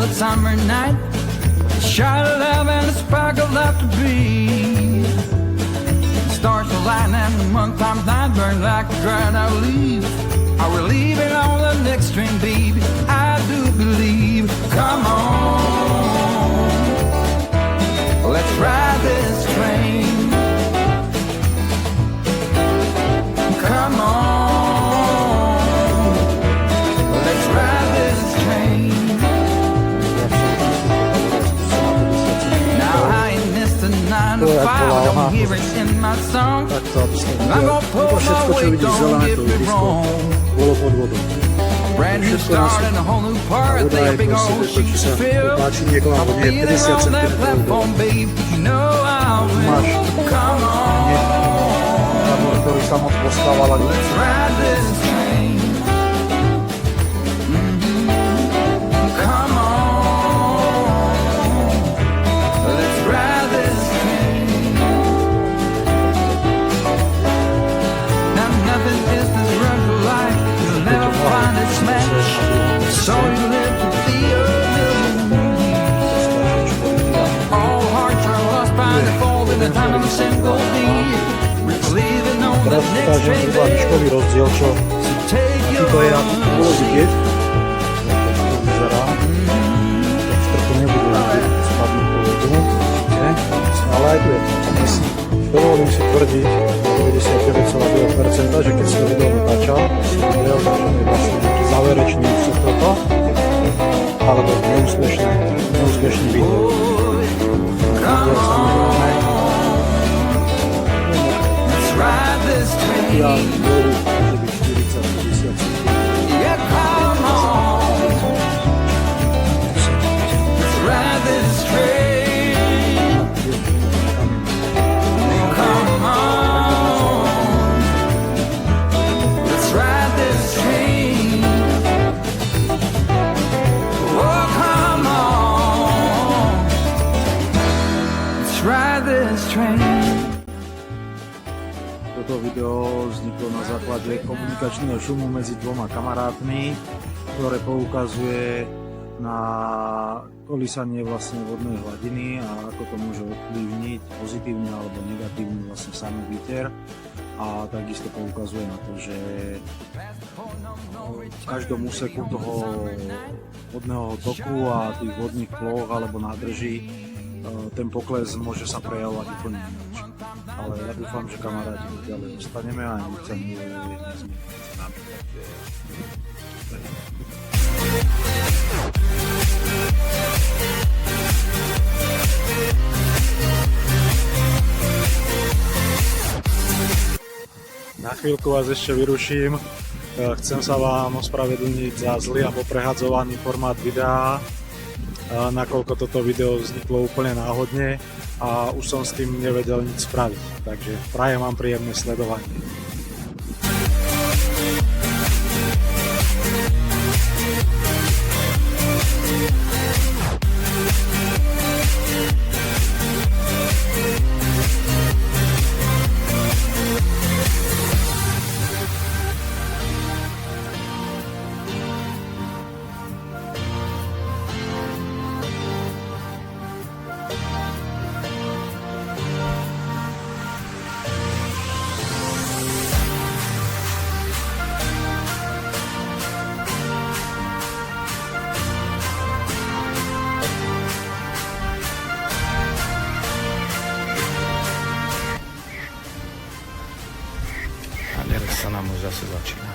velvet summer night, a shot of love and a spark of love to breathe. The stars align and the month times night burn like a dried out leaf. Are we leaving on the next train, baby? I do believe. Come on, let's ride this train. Come on, let's ride this train. Now I ain't missed a 9 to 5, don't hear it in my song. I'm gonna pull my weight, don't get me wrong. Brand new start and a whole new part. They a big old sheet to fill. I'll be there on that platform, babe. You know I will. Come on, let's ride this train. Come on, let's ride this train. Now nothing is this run for life. You'll never find its match. So you live to be a million. All hearts are lost by default in the time of a single deed. Leaving on the next train, baby. So take your seat. Ale aj tu je dovolím si tvrdiť 99,9%, že keď si to video natáčal, si videl, že je vlastne nejaký záverečný úsek toto, alebo neúspešný video. Samozrejme, ja veru, môže byť 40-50 cm. Toto video vzniklo na základe komunikačného šumu medzi dvoma kamarátmi, ktoré poukazuje na kolísanie vlastne vodnej hladiny a ako to môže ovplyvniť pozitívne alebo negatívne vlastne samý vietor. A takisto poukazuje na to, že v každom úseku toho vodného toku a tých vodných ploch alebo nádrží ten pokles môže sa prejavovať úplne ináč. Ale ja dúfam, že kamaráti ďalej dostaneme a nič sa nezmení medzi nami. Na chvíľku vás ešte vyruším. Chcem sa vám ospravedlniť za zlý a poprehadzovaný formát videa, nakoľko toto video vzniklo úplne náhodne a už som s tým nevedel nič spraviť. Takže prajem vám príjemné sledovanie. Sa nám už zase začína.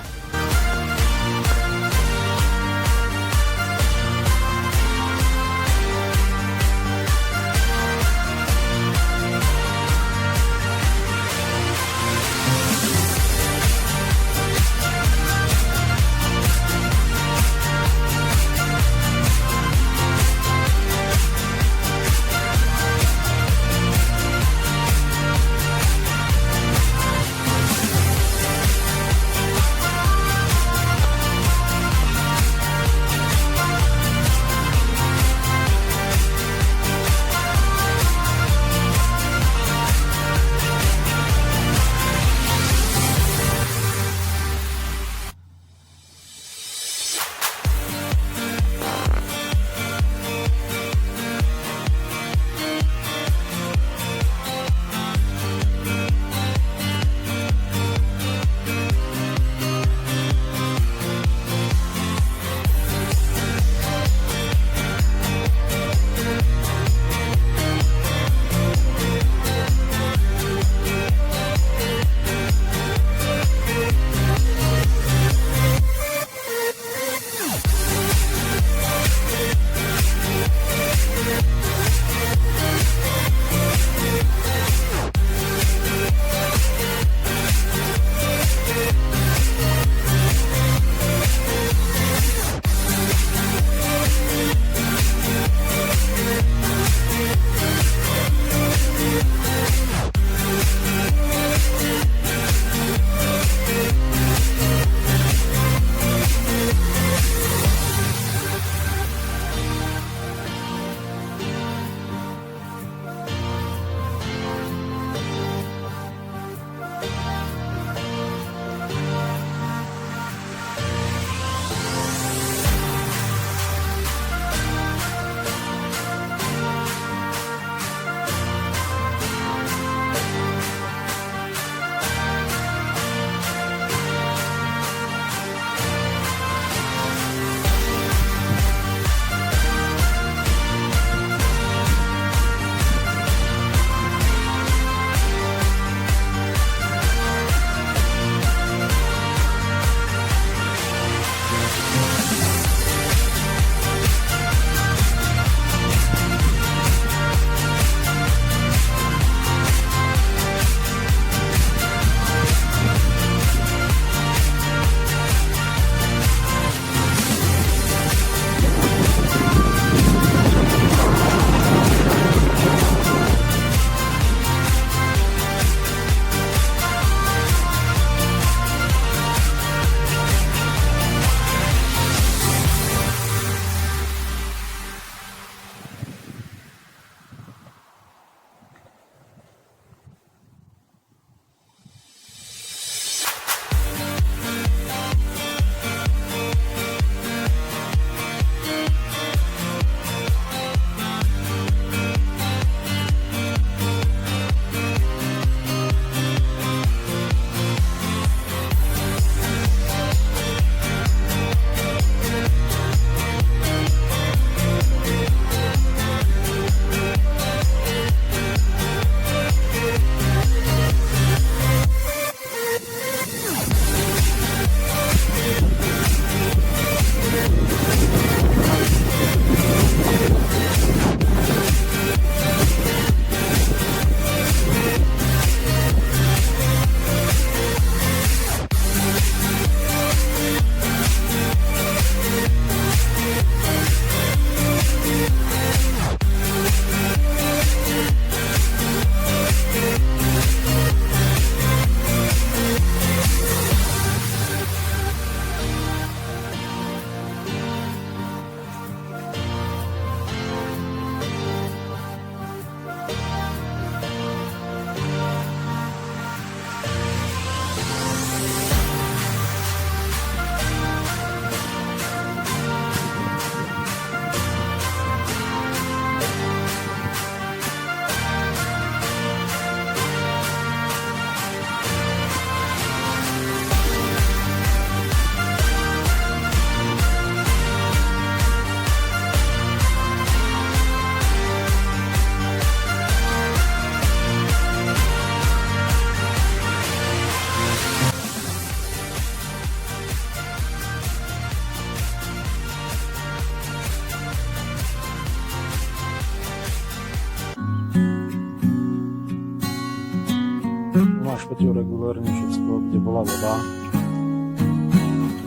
máš Peťo regulérne všetko, kde bola voda.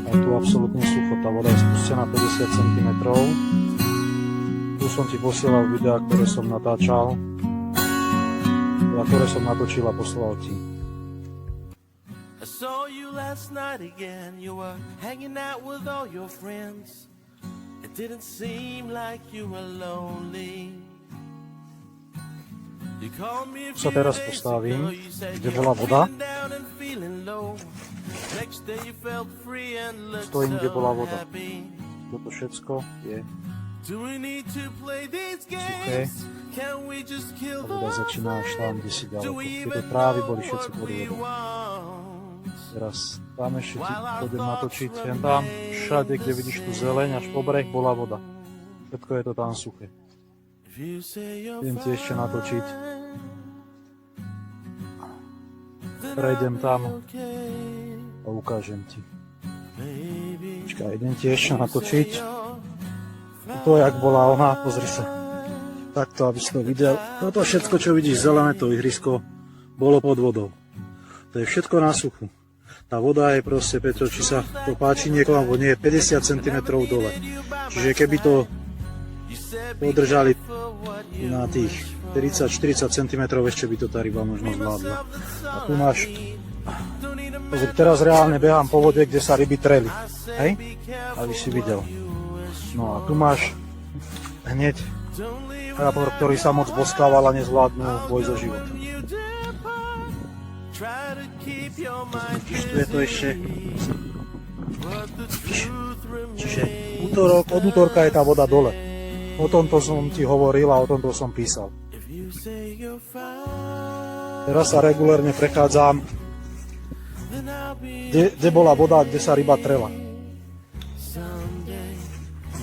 A tu absolútne sucho, tá voda je spustená 50 cm. Tu som ti posielal videá, ktoré som natáčal, a ktoré som natočil a poslal ti. I saw you last night again. You were hanging out with all your friends. It didn't seem like you were lonely. You called me a Sa few teraz days postavím, ago. You said kde you bola were voda. feeling down and feeling low. Next day you felt free and looked Stojím, kde bola so voda. happy. Toto všetko je. Do we need to play these Suché. games? Can we just kill A voda the začína až tam, kde si Do ďaleko. we Tieto even trávy know boli všetci what pod we vodou. want? Teraz tam ešte ti budem natočiť, jen tam, všade, kde vidíš tú zeleň, až po breh bola voda. Všetko je to tam suché. If you say you're Idem ti ešte natočiť. then Prejdem tam I'll be okay, a ukážem ti. baby. Počkaj, idem ti ešte natočiť. To, jak bola ona, pozri sa. Takto, aby si to videl. Toto všetko, čo vidíš, zelené, to ihrisko, bolo pod vodou. To je všetko na suchu. Tá voda je proste, Petro, či sa to páči niekomu, alebo nie, 50 cm dole. Čiže keby to podržali na tých 30-40 cm, ešte by to tá ryba možno zvládla. A tu máš, teraz reálne behám po vode, kde sa ryby treli. Hej? Aby si videl. No a tu máš hneď tábor, ktorý sa moc boskával a nezvládnu boj so životom. Tu je to ešte. Čiže od útorka je tá voda dole. O tomto som ti hovoril a o tomto som písal. Teraz sa regulérne prechádzam, kde bola voda, kde sa ryba trela.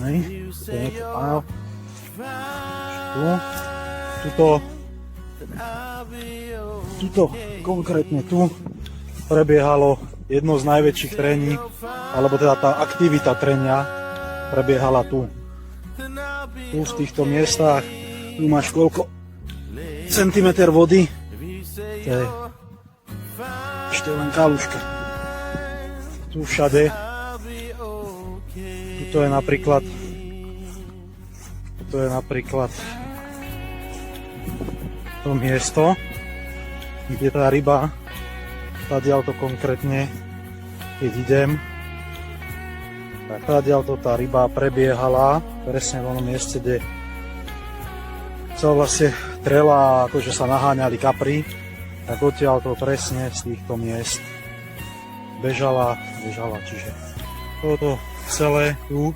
Hej, áno. Tuto, konkrétne tu, prebiehalo jedno z najväčších trení, alebo teda tá aktivita trenia prebiehala tu. Tu v týchto miestach, tu máš koľko centimeter vody, to je ešte len kaluška. Tu všade, tu je napríklad to miesto, kde tá ryba, tadiaľto konkrétne, keď idem, tak tadiaľto tá ryba prebiehala presne v onom mieste, kde sa vlastne trela, akože sa naháňali kapry, tak odtiaľto presne z týchto miest bežala, čiže toto celé tu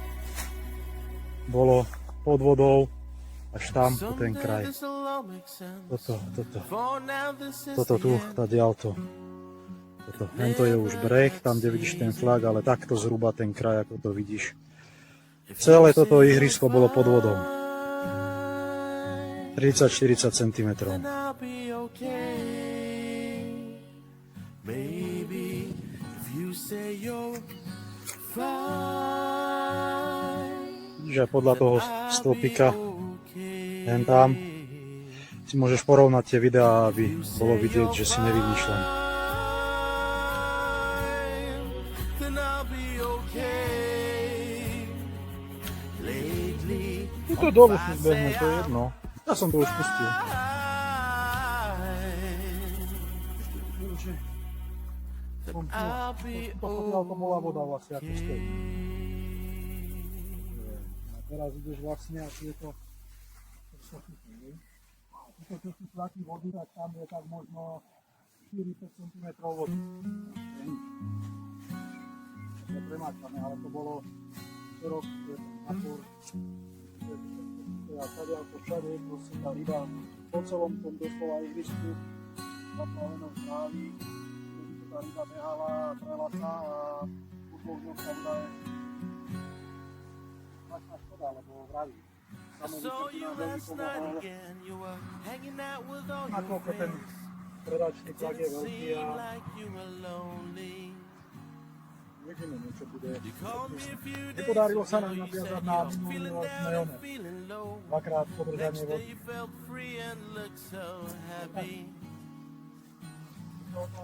bolo pod vodou až tam po ten kraj. Toto tu, tadiaľto. Tento je už breh, tam kde vidíš ten flag, ale takto zhruba ten kraj, ako to vidíš. Celé toto ihrisko bolo pod vodou. 30-40 cm. Že podľa toho stĺpika len tam si môžeš porovnať tie videá, aby bolo vidieť, že si nevymýšľam. To dolu si zbehne, to je jedno. Ja som to už pustil. To bola voda vlastne, ako stojí. A teraz ideš vlastne, ak je to keď si tlačí vody, tak tam je tak možno 4-5 cm vody. To je premáčané, ale to bolo rok, napor. A tadiaľko všade, proste tá ryba po celom tom doslova ihrisku zaplavenom trávy, tá ryba behala, trela sa a po dvoch dňoch sa udaje značná škoda, lebo vraví. Samozrejme, nám veľmi pomohol, nakoľko ten predačný tlak je veľký a uvidíme, niečo bude. Nepodarilo sa nám naviazať na minuloročné one. Dvakrát podržanie vody.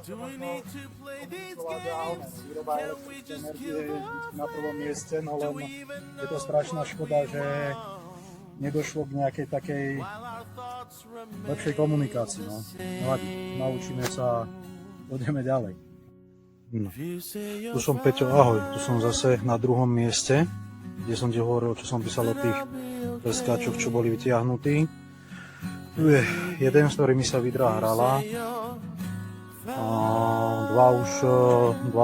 Do we need to play these games? Výroba Can we elektrickej just energie give je up? na prvom mieste, no Do len we even je to know strašná škoda, že nedošlo k nejakej takej while our thoughts remain lepšej komunikácii. No. Nevadí, naučíme sa, pôjdeme ďalej. No. If you say Tu you're som Peťo, ahoj, tu som zase na druhom mieste, kde som ti hovoril, čo som písal o tých peskáčoch, čo boli vytiahnutí. Tu je jeden, s ktorými sa vidra hrala. A dva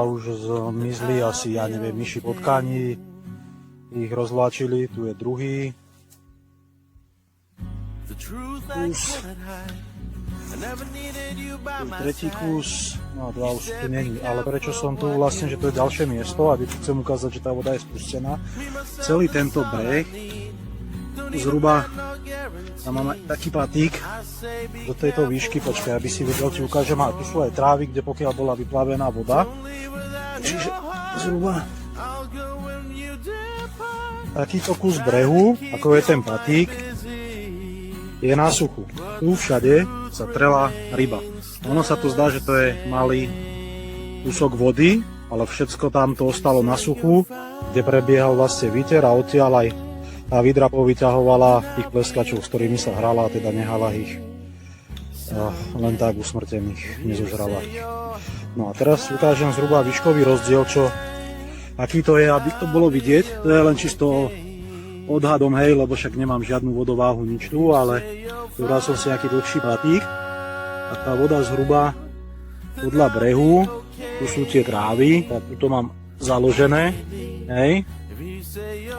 už zmizli, asi, ja neviem, myši potkani ich rozvláčili, tu je druhý. the truth I couldn't hide. I never needed you by my Tretí side. kus, no dva už tu není, ale prečo som tu vlastne, že to je ďalšie miesto a ti chcem ukázať, že tá voda je spustená. Celý tento breh, zhruba, tam máme taký patík do tejto výšky, počkaj, aby si videl, ti ukážem, a tu sú aj trávy, kde pokiaľ bola vyplavená voda, čiže zhruba takýto kus brehu, ako je ten patík, je na suchu. Tu všade sa trela ryba. Ono sa to zdá, že to je malý kúsok vody, ale všetko tam to ostalo na suchu, kde prebiehal vlastne viter a odtiaľ aj tá vidra povyťahovala tých pleskačov, s ktorými sa hrala, a teda nehala ich len tak usmrtených, nezožrala ich. No a teraz ukážem zhruba výškový rozdiel, aký to je, aby to bolo vidieť. To je len čisto odhadom, hej, lebo však nemám žiadnu vodováhu, nič tu, ale vybral som si nejaký dlhší patík a tá voda zhruba podľa brehu, tu sú tie trávy, tak tu to mám založené, hej,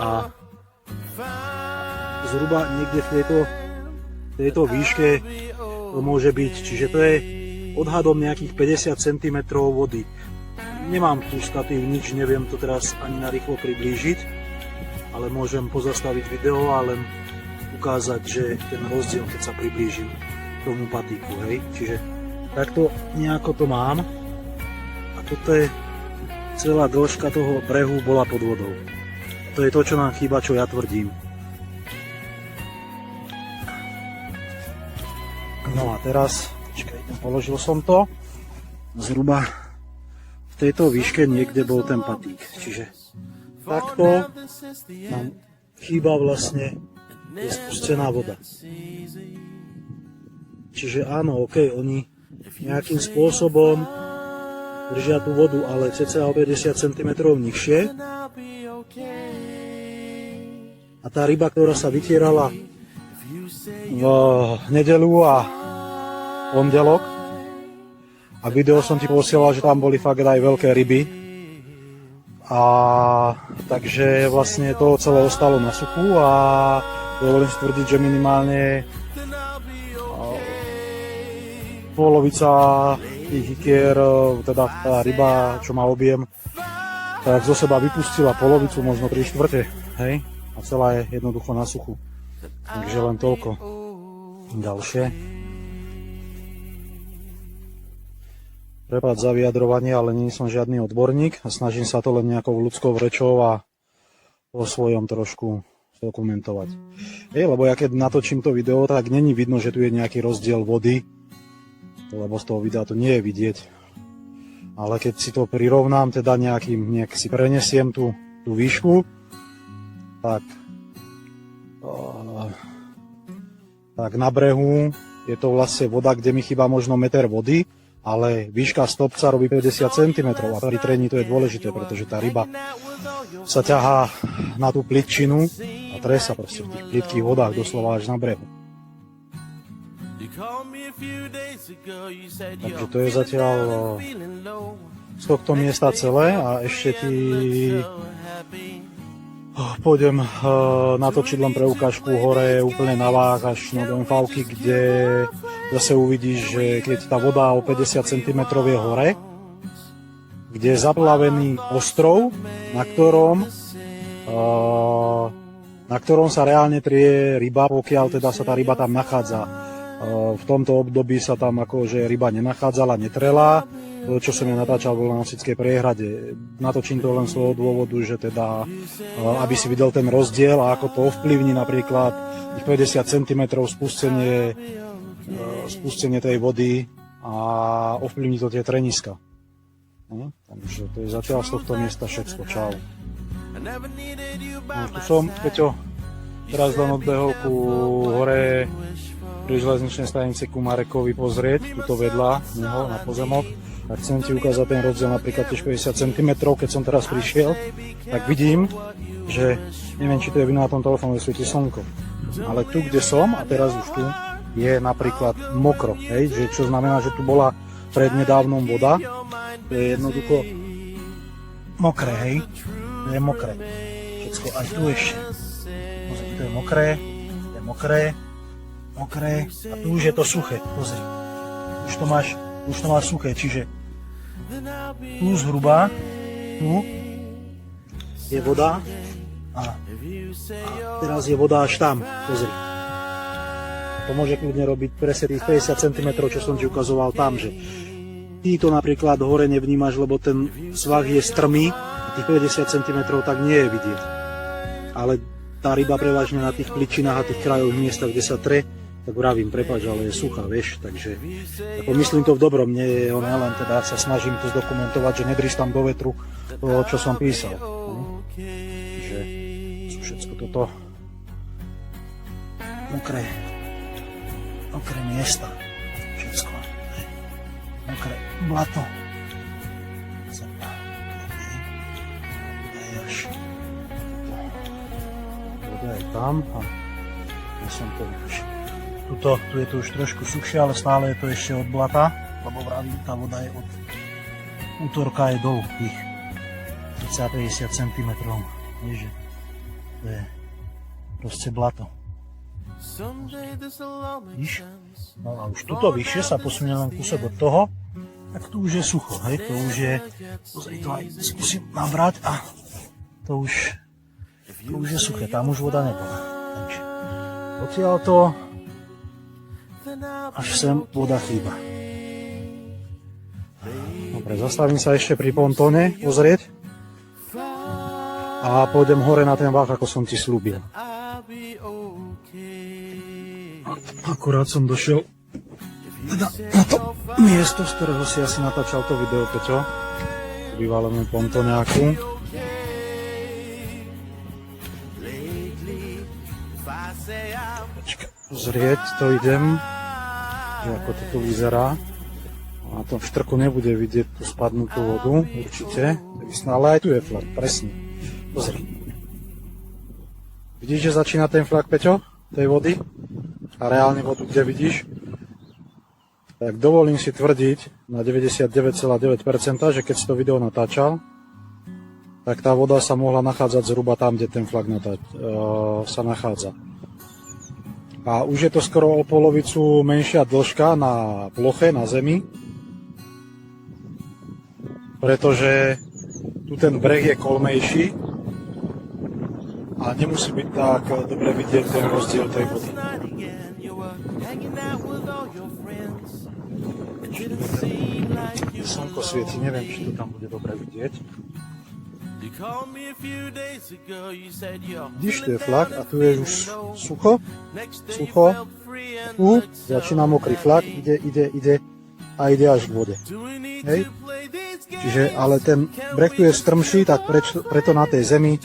a zhruba niekde v tejto výške to môže byť, čiže to je odhadom nejakých 50 cm vody. Nemám tu statív, nič, neviem to teraz ani narýchlo priblížiť, ale môžem pozastaviť video a len ukázať, že ten rozdiel, keď sa priblížim k tomu patíku, hej. Čiže takto nejako to mám a toto je celá dĺžka toho brehu bola pod vodou. To je to, čo nám chýba, čo ja tvrdím. No a teraz, počkaj, položil som to, zhruba v tejto výške niekde bol ten patík, čiže takto nám chýba vlastne je spustená voda. Čiže áno, ok, oni nejakým spôsobom držia tú vodu, ale cca o 50 cm nižšie. A tá ryba, ktorá sa vytierala v nedeľu a pondelok, a video som ti posielal, že tam boli fakt aj veľké ryby, a takže vlastne to celé ostalo na suchu a dovolím si tvrdiť, že minimálne polovica tých ikier, teda tá ryba, čo má objem, tak zo seba vypustila polovicu, možno 3/4, hej, a celá je jednoducho na suchu. Takže len toľko. Ďalšie. Prepáč za vyjadrovanie, ale nie som žiadny odborník a snažím sa to len nejakou ľudskou rečou a po svojom trošku dokumentovať. Lebo ja keď natočím to video, tak není vidno, že tu je nejaký rozdiel vody, lebo z toho videa to nie je vidieť. Ale keď si to prirovnám, teda nejak si prenesiem tú výšku, tak na brehu je to vlastne voda, kde mi chýba možno meter vody, ale výška stopca robí 50 cm a pri trení to je dôležité, pretože tá ryba sa ťahá na tú plitčinu a tresa proste v tých plytkých vodách doslova až na brehu. Takže to je zatiaľ z tohto miesta celé a ešte ti pôjdem natočiť len pre ukážku hore úplne na váh až na MV-ky, kde zase uvidíš, že keď tá voda o 50 cm je hore, kde je zaplavený ostrov, na ktorom sa reálne trie ryba, pokiaľ teda sa tá ryba tam nachádza. V tomto období sa tam akože ryba nenachádzala, netrela. To, čo som ja natáčal, bolo na Osickej priehrade. Natočím to len z toho dôvodu, že teda, aby si videl ten rozdiel a ako to ovplyvní napríklad tých 50 cm spustenie tej vody a ovplyvní to tie treniska. Takže to je zatiaľ z tohto miesta všetko. Čau. No, tu som, Peťo, teraz len odbehol ku hore pri železničnej stanici ku Marekovi pozrieť, tuto vedľa neho na pozemok. A chcem ti ukázať ten rozdiel napríklad tiež 50 cm, keď som teraz prišiel, tak vidím, že neviem, či to je vina na tom telefóne, svieti slnko. Ale tu, kde som, a teraz už tu, je napríklad mokro, hej, že čo znamená, že tu bola prednedávnom voda, to je jednoducho mokré, hej, to je mokré, všetko, aj tu ešte, to je mokré, mokré, a tu už je to suché, pozri, už to máš suché, čiže tu zhruba, tu je voda a teraz je voda až tam, pozri. To môže kľudne robiť presne tých 50 cm, čo som ti ukazoval tam, že ty to napríklad hore nevnímaš, lebo ten svah je strmý a tých 50 cm tak nie je vidieť. Ale tá ryba prevažne na tých pličinách a tých krajových miestach, kde sa tre, tak vravím, prepáč, ale je suchá, vieš, takže ako myslím to v dobrom, nie je ono, len teda sa snažím to zdokumentovať, že nedristám do vetru to, čo som písal. Že sú všetko toto mokré miesta, všetko, mokré blato. Voda je tam a ja som to vyšil. Tu je to už trošku suchšie, ale stále je to ešte od blata, lebo vravím, tá voda je od útorka je dolu tých 30-50 cm. Víš, to je proste blato. Víš? No a už tuto vyššie sa posunie len kúsok od toho, tak tu už je sucho, hej, to už je, pozri, to aj skúsim nabrať a to už je suché, tam už voda nebola. Takže odtiaľ to až sem voda chýba. Dobre, zastavím sa ešte pri pontóne pozrieť a pôjdem hore na ten váh, ako som ti slúbil. Akurát som došiel teda na to miesto, z ktorého si asi natáčal to video, Peťo. Bývalému pontóňáku. Počkaj, pozrieť to idem, že ako to tu vyzerá. Na tom štrku nebude vidieť tú spadnutú vodu, určite. Ale aj tu je flak, presne. Pozri. Vidíš, že začína ten flak, Peťo, tej vody? A reálne vodu, kde vidíš? Tak dovolím si tvrdiť na 99,9%, že keď si to video natáčal, tak tá voda sa mohla nachádzať zhruba tam, kde ten flak sa nachádza. A už je to skoro o polovicu menšia dĺžka na ploche, na zemi, pretože tu ten breh je kolmejší a nemusí byť tak dobre vidieť ten rozdiel tej vody. Slnko svieti, neviem, či to tam bude dobre vidieť. Vidíš, tu je flak a tu je už sucho. Tu začína mokrý flak, ide a ide až k vode. Hej. Čiže, ale ten breh tu je strmší, tak preto na tej zemi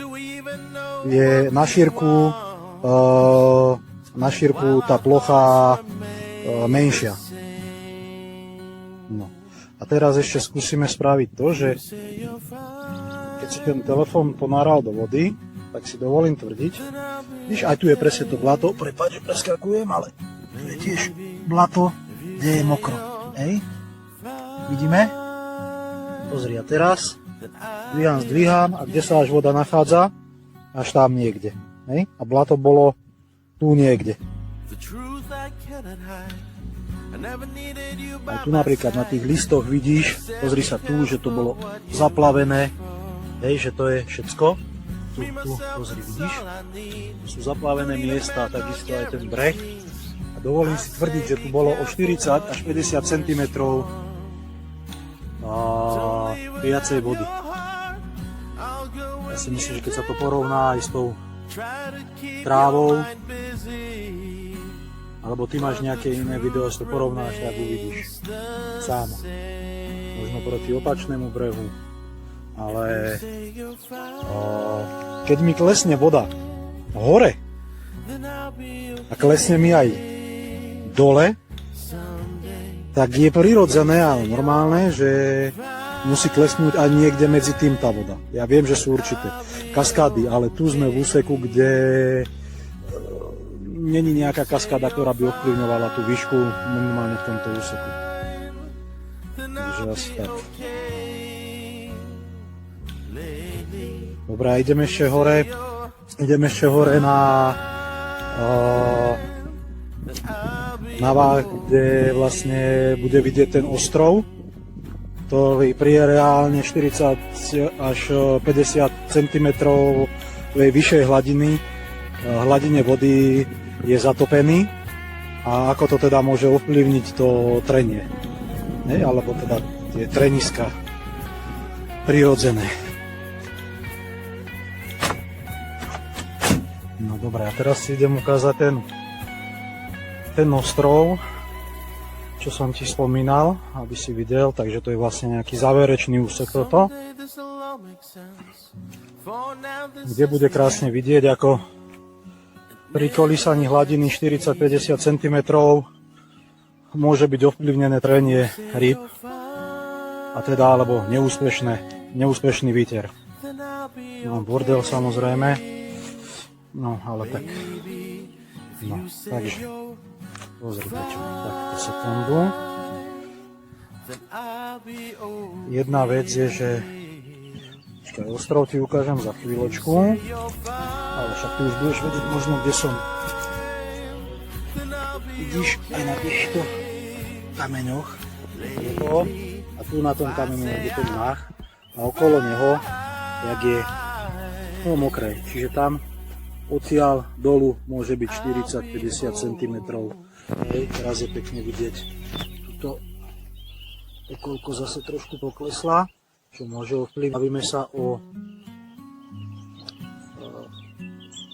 je na šírku tá plocha menšia. No. A teraz ešte skúsime spraviť to, že keď si ten telefón ponáral do vody, tak si dovolím tvrdiť, víš, aj tu je presne to blato, prepáč, že preskakujem, ale tu je tiež blato, kde je mokro. Hej? Vidíme? Pozri, a teraz zdvíham a kde sa až voda nachádza? Až tam niekde. Hej? A blato bolo tu niekde. Aj tu napríklad na tých listoch vidíš, pozri sa tu, že to bolo zaplavené, hej, že to je všetko. Tu, pozri, vidíš? Tu sú zaplavené miesta, takisto aj ten breh. A dovolím si tvrdiť, že tu bolo o 40 až 50 cm viacej vody. Ja si myslím, že keď sa to porovná aj s tou trávou, Alebo ty máš nejaké iné video, si to porovnáš, tak uvidíš sám. Možno proti opačnému brehu, ale keď mi klesne voda hore a klesne mi aj dole, tak je prirodzené a normálne, že musí klesnúť aj niekde medzi tým tá voda. Ja viem, že sú určité kaskády, ale tu sme v úseku, kde není nejaká kaskáda, ktorá by ovplyvňovala tú výšku minimálne v tomto úseku. Takže asi tak. Dobre, a ideme ešte hore. Ideme ešte hore na Váh, kde vlastne bude vidieť ten ostrov, ktorý pri reálne 40 až 50 cm vyššej hladine vody je zatopený. A ako to teda môže ovplyvniť to trenie, alebo teda tie treniska prirodzené. No dobré, a teraz si idem ukázať ten ostrov, čo som ti spomínal, aby si videl, takže to je vlastne nejaký záverečný úsek toto, kde bude krásne vidieť, ako pri kolísaní hladiny 40-50 cm môže byť ovplyvnené trenie rýb, a teda alebo neúspešný výter. No, bordel samozrejme, no ale tak, no, takže pozrite čo, takto sekundu. Jedna vec je, že ostrov ti ukážem za chvíľočku, ale však ty už budeš vedieť možno, kde som. Vidíš aj na týchto kameňoch, a tu na tom kameňu je ten Váh a okolo neho, jak je mokré, čiže tam odtiaľ dolu môže byť 40-50 cm. Teraz je pekne vidieť, tuto okolko zase trošku poklesla, čo môže ovplyvniť. Bavíme sa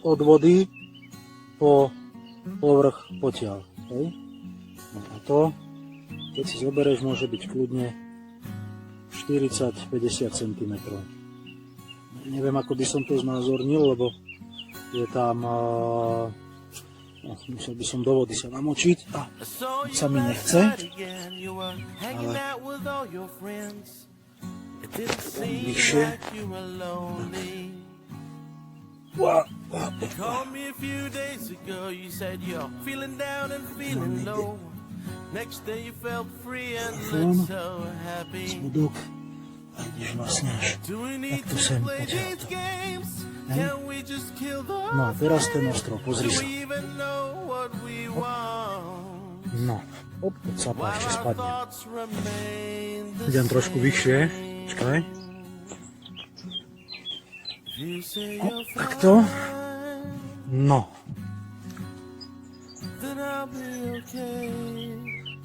od vody po povrch potiaľ. No a to, keď si zoberieš, môže byť kľudne 40-50 cm. Neviem, ako by som to znázornil, lebo je tam, musel by som do vody sa namočiť a sa mi nechce, ale vyššie. Spodok a ideš vlastne až takto sem potiaľto. No a teraz ten ostrov, pozri sa. No, poď sa pa, ešte spadne. Idem trošku vyššie, počkaj. Takto. No.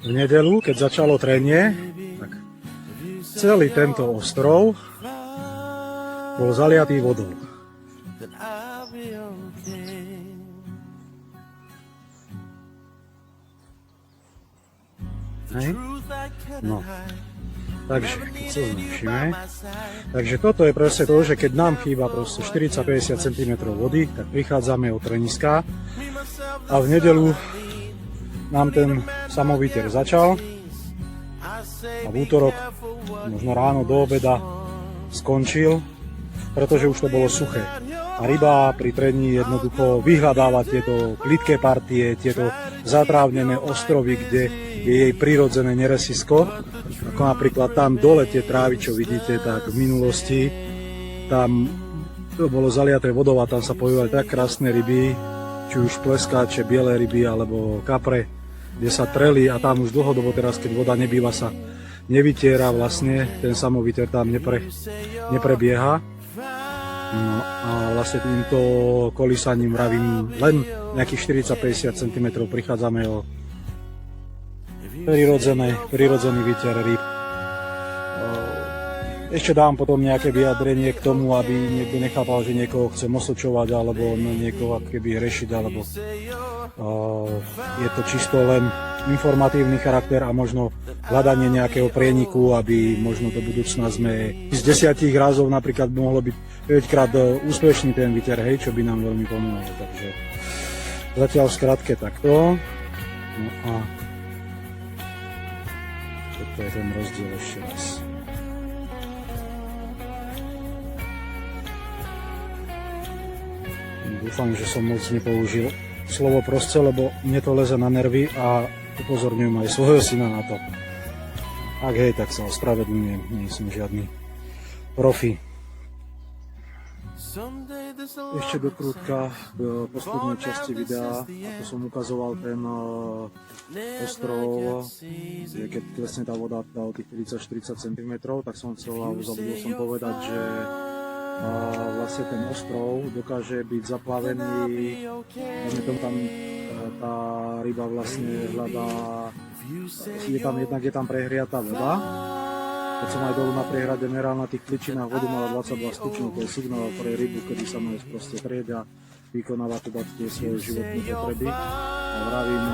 V nedeľu, keď začalo trenie, tak celý tento ostrov bol zaliatý vodou. Hej. No. Takže, keď sa zmenšíme. Takže toto je presne to, že keď nám chýba proste 40-50 cm vody, tak prichádzame od treniska a v nedeľu nám ten samovýter začal a v útorok, možno ráno do obeda skončil, pretože už to bolo suché. A ryba pri trení jednoducho vyhľadáva tieto plitké partie, tieto zatrávnené ostrovy, kde je jej prirodzené neresisko. Ako napríklad tam dole tie trávy, čo vidíte, tak v minulosti tam to bolo zaliaté vodou a tam sa pohybovali tak krásne ryby, či už pleskáče, biele ryby alebo kapre, kde sa treli a tam už dlhodobo teraz, keď voda nebýva, sa nevytiera vlastne, ten samovýter tam neprebieha. No a vlastne týmto kolísaním, vravím, len nejakých 40-50 cm prichádzame o prirodzený výter rýb. Ešte dám potom nejaké vyjadrenie k tomu, aby niekto nechápal, že niekoho chcem osočovať alebo niekoho keby hrešiť, alebo Je to čisto len informatívny charakter a možno hľadanie nejakého prieniku, aby možno do budúcna sme z 10 razov napríklad mohlo byť 5 krát úspešný ten výter, hej, čo by nám veľmi pomohlo. Takže zatiaľ v skratke takto. No a toto je ten rozdiel ešte raz. Dúfam, že som moc nepoužil slovo proste, lebo mne to leze na nervy a upozorňujem aj svojho syna na to. Ak hej, tak sa ospravedlňujem, nie som žiadny profi. Ešte do krútka v poslednej časti videa, ako som ukazoval ten ostrov, keď klesne tá voda o tých 30-40 cm, tak som chcel a zabudol som povedať, že vlastne ten ostrov dokáže byť zaplavený, tam tá ryba vlastne hľadá, je tam prehriatá voda. Keď som aj dolu na prehrade meral na tých kličinách vodu, mala 22 stupňov, to je signál pre rybu, kedy sa má proste trieť a vykonávať teda tie svoje životné potreby. A vravím,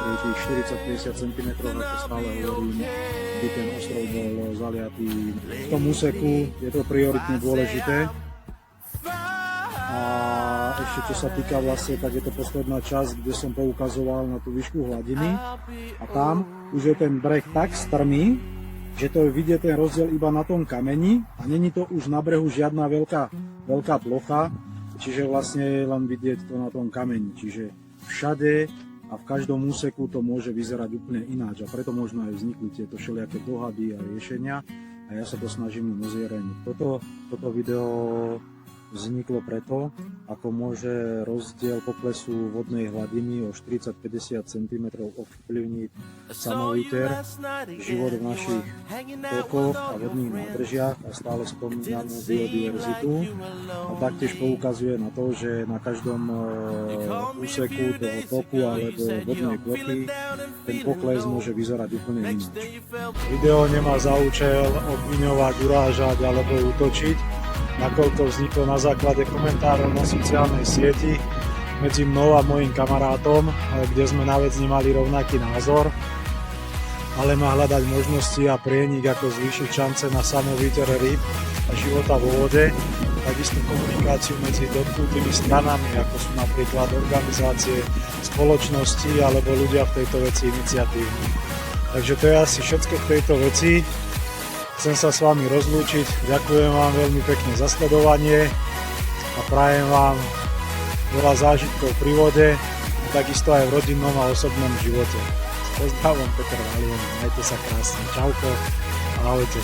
pri tých 40-50 cm, ako stále hovorím, by ten ostrov bol zaliatý. V tom úseku je to prioritne dôležité. A ešte čo sa týka vlastne, tak je to posledná časť, kde som poukazoval na tú výšku hladiny. A tam už je ten breh tak strmý, že to je vidieť ten rozdiel iba na tom kameni a není to už na brehu žiadna veľká plocha, čiže vlastne je len vidieť to na tom kameni. Čiže všade a v každom úseku to môže vyzerať úplne ináč a preto možno aj vzniknú tieto všelijaké dohady a riešenia a ja sa to snažím uziereniť. Toto video vzniklo preto, ako môže rozdiel poklesu vodnej hladiny o 40-50 cm ovplyvniť samovýter, život v našich tokoch a vodných nádržiach a stále spomínanú biodiverzitu. A taktiež poukazuje na to, že na každom úseku toho toku alebo vodnej plochy ten pokles môže vyzerať úplne ináč. Video nemá za účel obviňovať, urážať alebo útočiť, nakoľko vzniklo na základe komentárov na sociálnej sieti medzi mnou a mojím kamarátom, kde sme na vec nemali rovnaký názor, ale má hľadať možnosti a prienik, ako zvýšiť šance na samovýter rýb a života vo vode, takisto komunikáciu medzi dotknutými stranami, ako sú napríklad organizácie, spoločnosti alebo ľudia v tejto veci iniciatívni. Takže to je asi všetko k tejto veci. Chcem sa s vami rozlúčiť, ďakujem vám veľmi pekne za sledovanie a prajem vám veľa zážitkov pri vode a takisto aj v rodinnom a osobnom živote. S pozdravom, Peter Valien, majte sa krásne, čauko, ahojte.